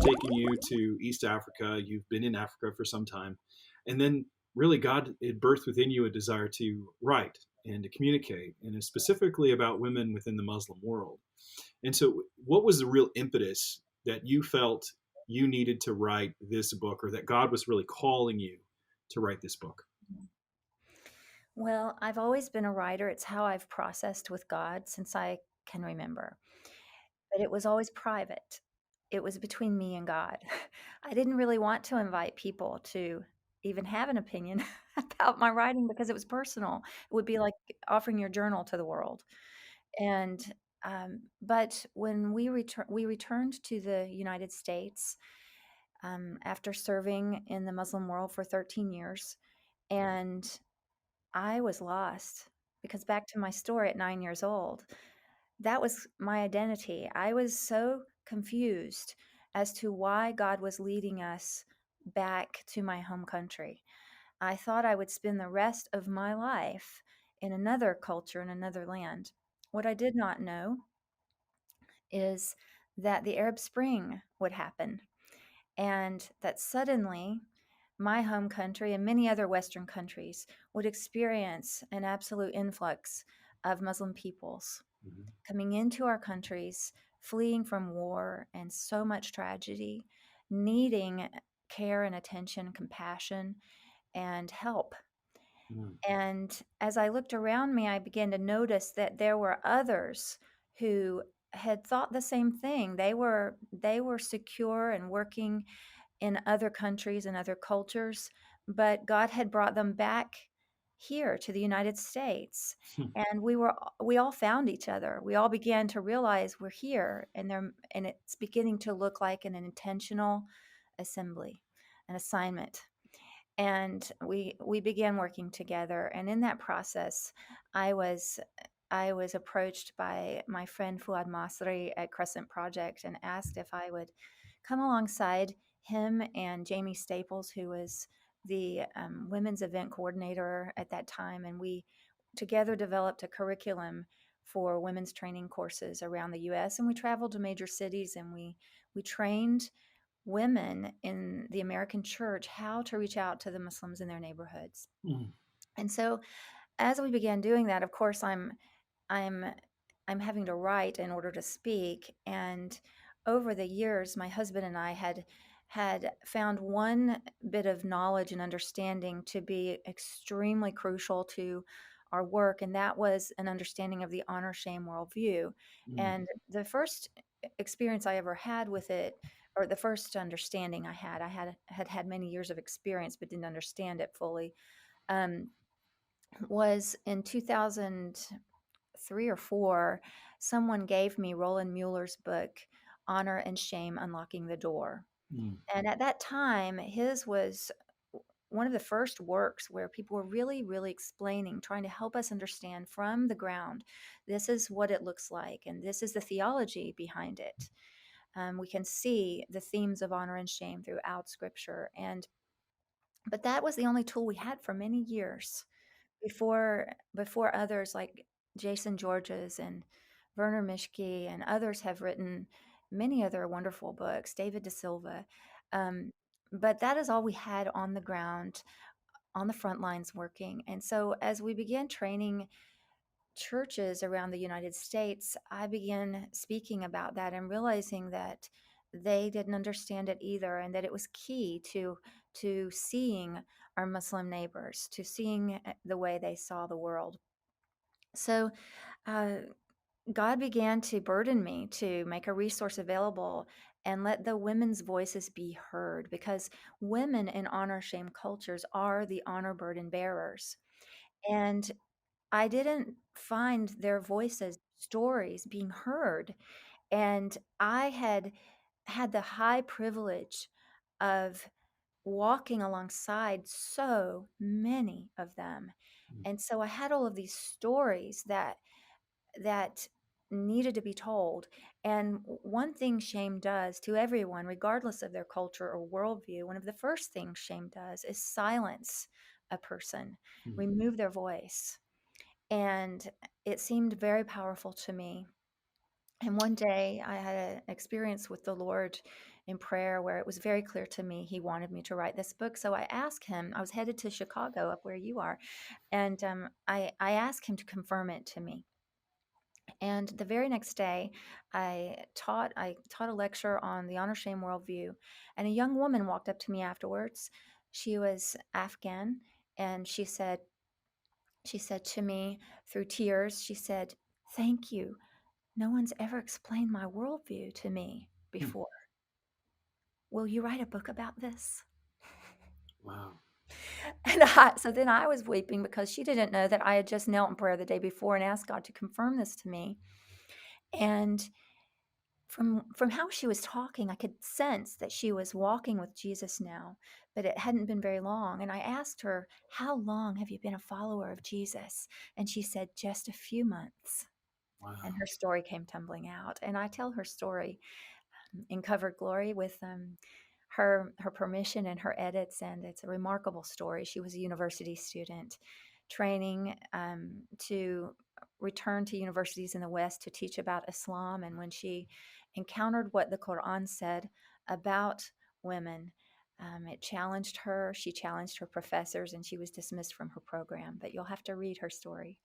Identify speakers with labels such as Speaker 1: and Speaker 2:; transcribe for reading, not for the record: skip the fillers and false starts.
Speaker 1: taken you to East Africa. You've been in Africa for some time. And then really God had birthed within you a desire to write and to communicate, and specifically about women within the Muslim world. And so, what was the real impetus that you felt you needed to write this book, or that God was really calling you to write this book?
Speaker 2: Well, I've always been a writer. It's how I've processed with God since I can remember. But it was always private. It was between me and God. I didn't really want to invite people to even have an opinion about my writing because it was personal. It would be like offering your journal to the world. And but when we returned to the United States after serving in the Muslim world for 13 years, and I was lost because back to my story at 9 years old, that was my identity. I was so confused as to why God was leading us back to my home country. I thought I would spend the rest of my life in another culture, in another land. What I did not know is that the Arab Spring would happen and that suddenly my home country and many other Western countries would experience an absolute influx of Muslim peoples
Speaker 1: Mhm.
Speaker 2: coming into our countries, fleeing from war and so much tragedy, needing care and attention, compassion, and help.
Speaker 1: Mm.
Speaker 2: And as I looked around me, I began to notice that there were others who had thought the same thing. They were secure and working in other countries and other cultures, but God had brought them back here to the United States. And we all found each other. We all began to realize we're here, and it's beginning to look like an intentional assembly, an assignment. And we began working together. And in that process, I was I was approached by my friend Fuad Masri at Crescent Project and asked if I would come alongside him and Jamie Staples, who was the women's event coordinator at that time. And we together developed a curriculum for women's training courses around the US. And we traveled to major cities and we trained women in the American church how to reach out to the Muslims in their neighborhoods.
Speaker 1: Mm.
Speaker 2: And so as we began doing that, of course, I'm I'm having to write in order to speak. And over the years, my husband and I had found one bit of knowledge and understanding to be extremely crucial to our work, and that was an understanding of the honor shame worldview.
Speaker 1: Mm.
Speaker 2: And the first experience I ever had with it, or the first understanding I had many years of experience but didn't understand it fully, um, was in 2003 or four. Someone gave me Roland Mueller's book, Honor and Shame Unlocking the Door.
Speaker 1: Mm.
Speaker 2: And at that time, his was one of the first works where people were really, really explaining, trying to help us understand from the ground, this is what it looks like, and this is the theology behind it. We can see the themes of honor and shame throughout Scripture, and but that was the only tool we had for many years before others like Jason Georges and Werner Mischke and others have written many other wonderful books, David De Silva. Um, but that is all we had on the ground, on the front lines working. And so as we began training churches around the United States, I began speaking about that and realizing that they didn't understand it either, and that it was key to seeing our Muslim neighbors, to seeing the way they saw the world. So uh, God began to burden me to make a resource available and let the women's voices be heard, because women in honor shame cultures are the honor burden bearers. And I didn't find their voices, stories being heard. And I had the high privilege of walking alongside so many of them.
Speaker 1: Mm.
Speaker 2: And so I had all of these stories that needed to be told. And one thing shame does to everyone, regardless of their culture or worldview, one of the first things shame does is silence a person,
Speaker 1: Mm.
Speaker 2: remove their voice. And it seemed very powerful to me. And one day I had an experience with the Lord in prayer where it was very clear to me he wanted me to write this book. So I asked him, I was headed to Chicago, up where you are, and I asked him to confirm it to me. And the very next day, I taught a lecture on the honor shame worldview, and a young woman walked up to me afterwards. She was Afghan, and she said to me through tears, she said, "Thank you. No one's ever explained my worldview to me
Speaker 1: Hmm.
Speaker 2: before. Will you write a book about this?"
Speaker 1: Wow.
Speaker 2: And so then I was weeping because she didn't know that I had just knelt in prayer the day before and asked God to confirm this to me. And from how she was talking, I could sense that she was walking with Jesus now, but it hadn't been very long. And I asked her, "How long have you been a follower of Jesus?" And she said, "Just a few months." And
Speaker 1: Wow.
Speaker 2: her story came tumbling out. And I tell her story in Covered Glory with her permission and her edits, and it's a remarkable story. She was a university student training to return to universities in the West to teach about Islam, and when she encountered what the Quran said about women, it challenged her. She challenged her professors, and she was dismissed from her program. But you'll have to read her story.